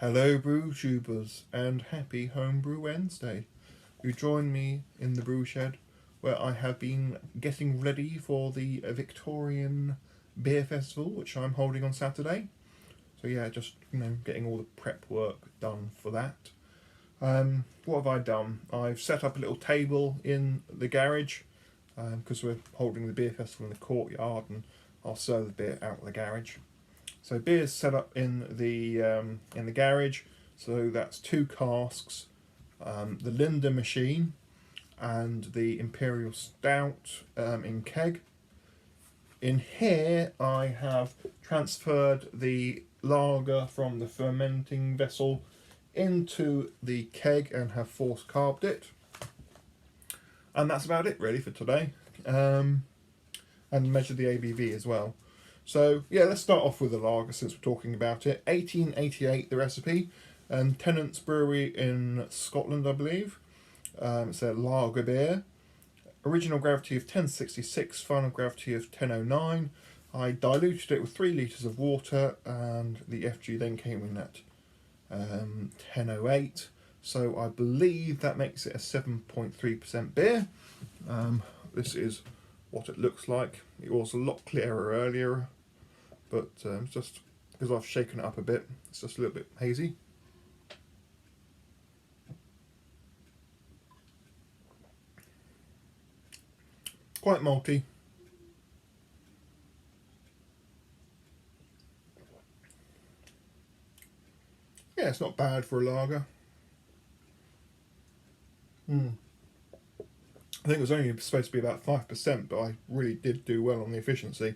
Hello brew tubers and happy Homebrew Wednesday. You join me in the brew shed where I have been getting ready for the Victorian Beer Festival, which I'm holding on Saturday. So yeah, just getting all the prep work done for that. What have I done? I've set up a little table in the garage because we're holding the beer festival in the courtyard, and I'll serve the beer out of the garage. So beer's set up in the garage. So that's 2 casks, the Linda machine, and the Imperial Stout in keg. In here, I have transferred the lager from the fermenting vessel into the keg and have force carbed it. And that's about it really for today. And measure the ABV as well. So yeah, let's start off with the lager since we're talking about it. 1888 the recipe, and Tennant's Brewery in Scotland, I believe. It's a lager beer. Original gravity of 1066, final gravity of 1009. I diluted it with 3 litres of water, and the FG then came in at 1008. So I believe that makes it a 7.3% beer. This is what it looks like. It was a lot clearer earlier, but it's just because I've shaken it up a bit, it's just a little bit hazy. Quite malty. Yeah, it's not bad for a lager. I think it was only supposed to be about 5%, but I really did do well on the efficiency.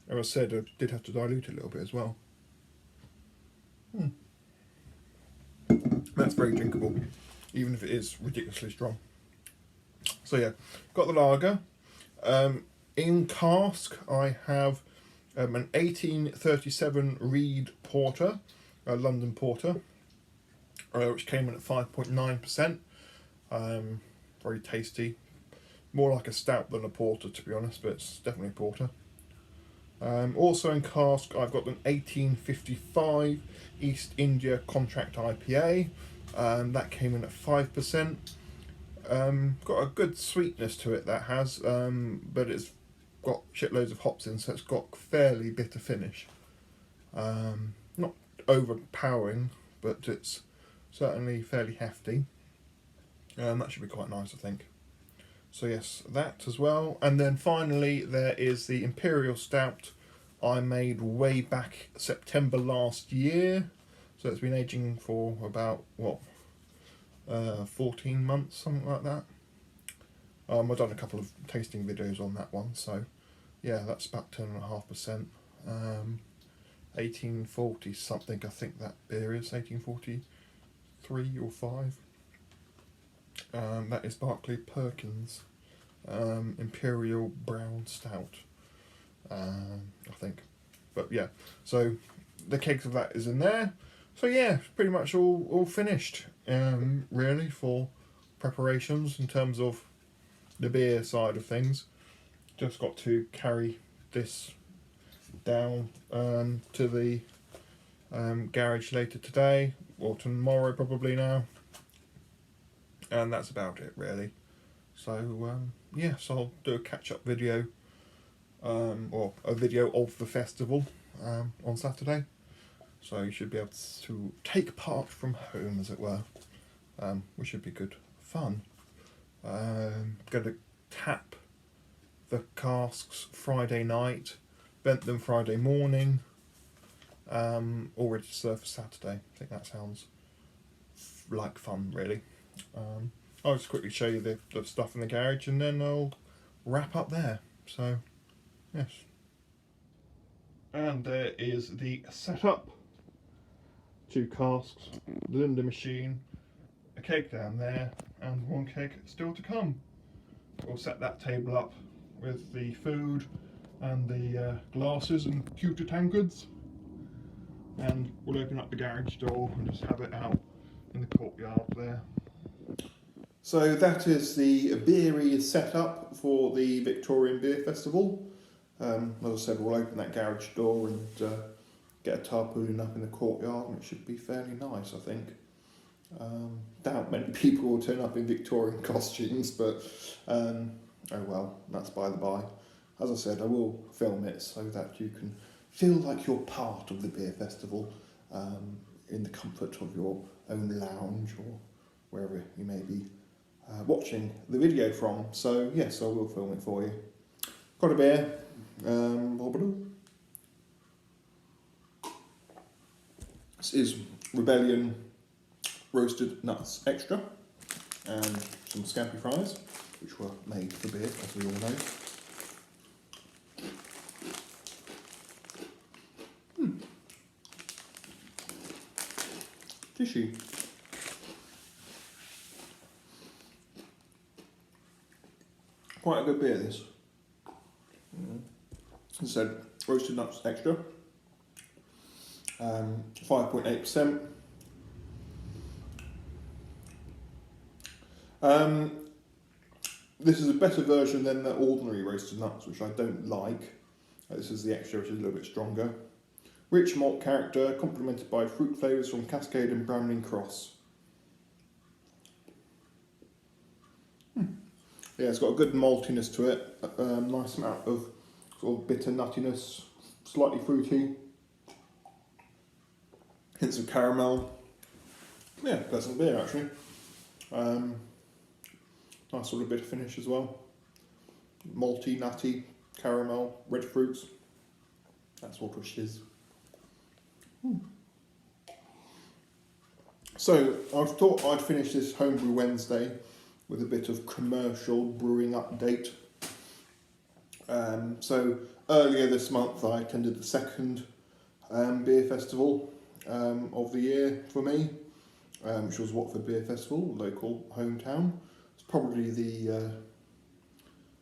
As I said, I did have to dilute it a little bit as well. That's very drinkable, even if it is ridiculously strong. So yeah, got the lager. In cask, I have an 1837 Reed Porter, a London Porter, which came in at 5.9%. Very tasty. More like a stout than a porter, to be honest, but it's definitely a porter. Also in cask, I've got an 1855 East India Contract IPA. That came in at 5%. Got a good sweetness to it, that has, but it's got shitloads of hops in, so it's got fairly bitter finish. Not overpowering, but it's certainly fairly hefty. That should be quite nice, I think. So yes, that as well. And then finally there is the Imperial Stout I made way back September last year. So it's been aging for about, 14 months, something like that. I've done a couple of tasting videos on that one, so yeah, that's about 10.5%. 1840 something, I think that beer is 1843 or 5. That is Barclay Perkins Imperial Brown Stout, I think. But yeah, so the kegs of that is in there. So yeah, pretty much all finished, really, for preparations in terms of the beer side of things. Just got to carry this down to the garage later today, or tomorrow probably now. And that's about it really. So yes, I'll do a catch-up video, or a video of the festival on Saturday. So you should be able to take part from home, as it were, which should be good fun. Going to tap the casks Friday night, bent them Friday morning, all ready to serve for Saturday. I think that sounds like fun, really. I'll just quickly show you the stuff in the garage, and then I'll wrap up there. So, yes. And there is the setup. 2 casks, the Linda machine, a keg down there, and 1 keg still to come. We'll set that table up with the food and the glasses and pewter tankards, and we'll open up the garage door and just have it out in the courtyard there. So that is the beery setup for the Victorian Beer Festival. As I said, we'll open that garage door and get a tarpaulin up in the courtyard, and it should be fairly nice, I think. Doubt many people will turn up in Victorian costumes, but oh well, that's by the by. As I said, I will film it so that you can feel like you're part of the beer festival in the comfort of your own lounge or wherever you may be watching the video from. So yes, I will film it for you. Got a beer. This is Rebellion Roasted Nuts Extra and some scampi fries, which were made for beer, as we all know. Fishy. Quite a good beer, this. As I said, roasted nuts extra. 5.8%. This is a better version than the ordinary roasted nuts, which I don't like. This is the extra, which is a little bit stronger. Rich malt character, complemented by fruit flavours from Cascade and Browning Cross. Yeah, it's got a good maltiness to it. Nice amount of sort of bitter nuttiness, slightly fruity. Hints of caramel. Yeah, pleasant beer actually. Nice sort of bitter finish as well. Malty, nutty, caramel, red fruits. That's what it is. So I thought I'd finish this Homebrew Wednesday with a bit of commercial brewing update. So earlier this month I attended the second beer festival of the year for me, which was Watford Beer Festival, local hometown. It's probably the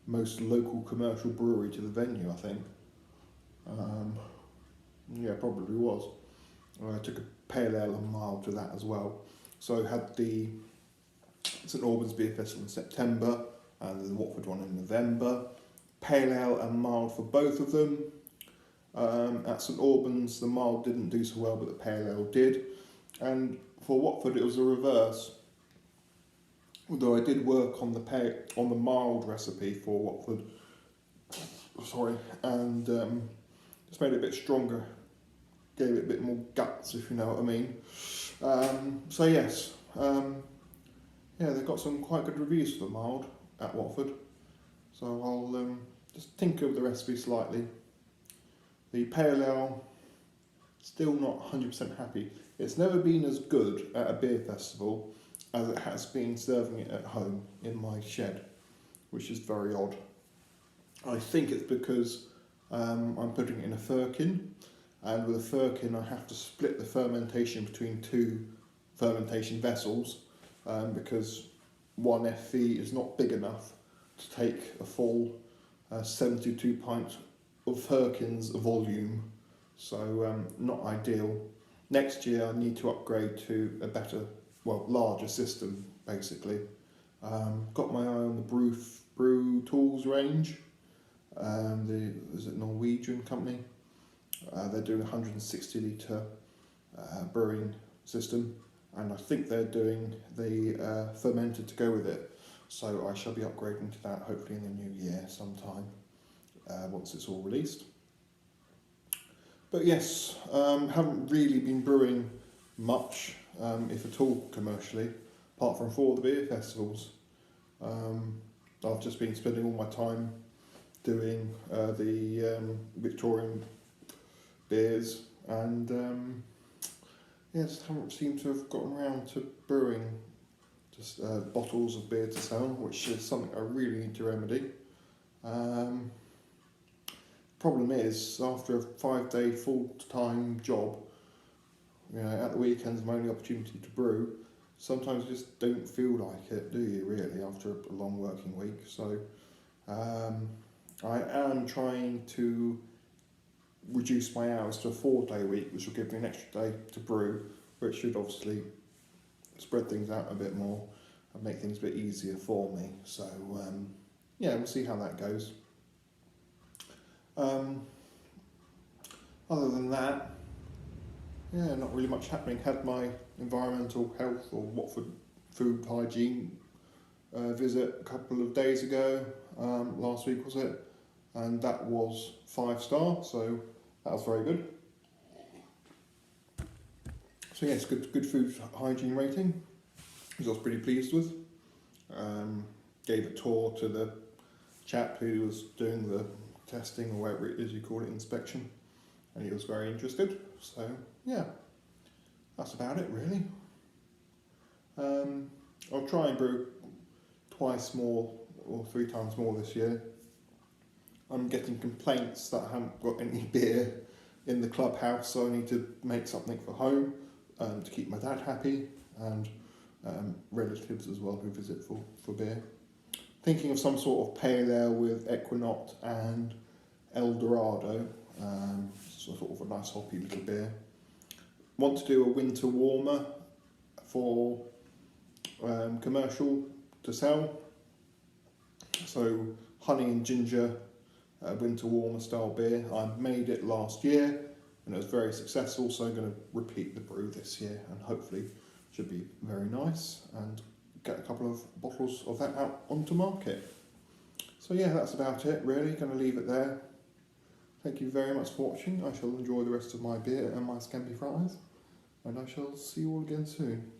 most local commercial brewery to the venue, I think. Yeah, probably was. I took a pale ale and mild to that as well. So I had the St Albans Beer Festival in September and the Watford one in November. Pale ale and mild for both of them. At St Albans the mild didn't do so well, but the pale ale did. And for Watford it was the reverse. Although I did work on the mild recipe for Watford. Sorry, and just made it a bit stronger. Gave it a bit more guts, if you know what I mean. So yes, yeah, they've got some quite good reviews for the mild at Watford. So I'll just tinker with the recipe slightly. The pale ale, still not 100% happy. It's never been as good at a beer festival as it has been serving it at home in my shed, which is very odd. I think it's because I'm putting it in a firkin. And with a firkin, I have to split the fermentation between two fermentation vessels because one FV is not big enough to take a full 72 pints of firkins volume. So not ideal. Next year, I need to upgrade to a better, well, larger system, basically. Got my eye on the Brew Tools range. Is it Norwegian company? They're doing a 160 litre brewing system, and I think they're doing the fermenter to go with it. So I shall be upgrading to that hopefully in the new year sometime, once it's all released. But yes, haven't really been brewing much, if at all, commercially, apart from for the beer festivals. I've just been spending all my time doing the Victorian beers, and yeah, just haven't seemed to have gotten around to brewing just bottles of beer to sell, which is something I really need to remedy. Problem is, after a 5-day full-time job, you know, at the weekends my only opportunity to brew, sometimes you just don't feel like it, do you, really, after a long working week. So I am trying to reduce my hours to a 4-day week, which will give me an extra day to brew, which should obviously spread things out a bit more and make things a bit easier for me. So yeah, we'll see how that goes. Other than that, yeah, not really much happening. Had my environmental health or Watford food hygiene visit a couple of days ago, last week was it, and that was 5-star, so that was very good. So yes, good food hygiene rating, which I was pretty pleased with. Gave a tour to the chap who was doing the testing, or whatever it is you call it, inspection, and he was very interested. So yeah, that's about it really. I'll try and brew twice more or 3 times more this year. I'm getting complaints that I haven't got any beer in the clubhouse, so I need to make something for home to keep my dad happy, and relatives as well who visit for beer. Thinking of some sort of pale ale with Equinox and El Dorado, so sort of a nice hoppy little beer. Want to do a winter warmer for commercial to sell. So honey and ginger winter warmer style beer. I made it last year and it was very successful, so I'm going to repeat the brew this year and hopefully should be very nice and get a couple of bottles of that out onto market. So yeah, that's about it really. Going to leave it there. Thank you very much for watching. I shall enjoy the rest of my beer and my scampi fries, and I shall see you all again soon.